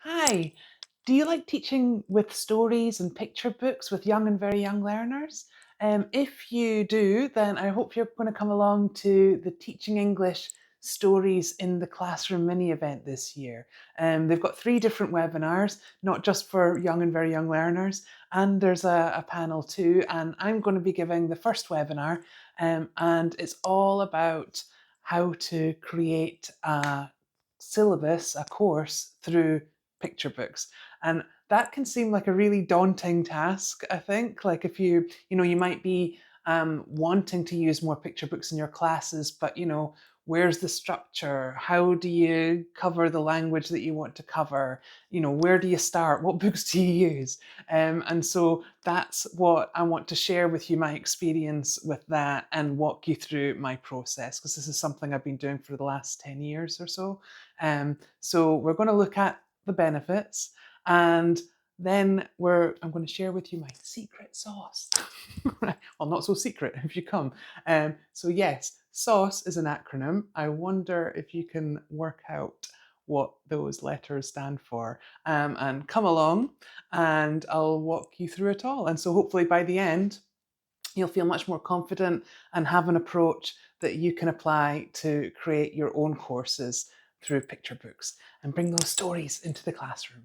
Hi, do you like teaching with stories and picture books with young and very young learners? If you do, then I hope you're going to come along to the Teaching English Stories in the Classroom mini event this year. They've got three different webinars, not just for young and very young learners, and there's a panel too. And I'm going to be giving the first webinar, and it's all about how to create a syllabus, a course through picture books. And that can seem like a really daunting task, I think. Like if you might be wanting to use more picture books in your classes, but where's the structure? How do you cover the language that you want to cover? Where do you start? What books do you use? And so that's what I want to share with you, my experience with that, and walk you through my process, because this is something I've been doing for the last 10 years or so. So we're going to look at the benefits, and then I'm going to share with you my secret sauce. Well, not so secret if you come. So yes, SAUCE is an acronym. I wonder if you can work out what those letters stand for. And come along and I'll walk you through it all. And so hopefully by the end, you'll feel much more confident and have an approach that you can apply to create your own courses through picture books and bring those stories into the classroom.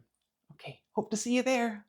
Okay, hope to see you there.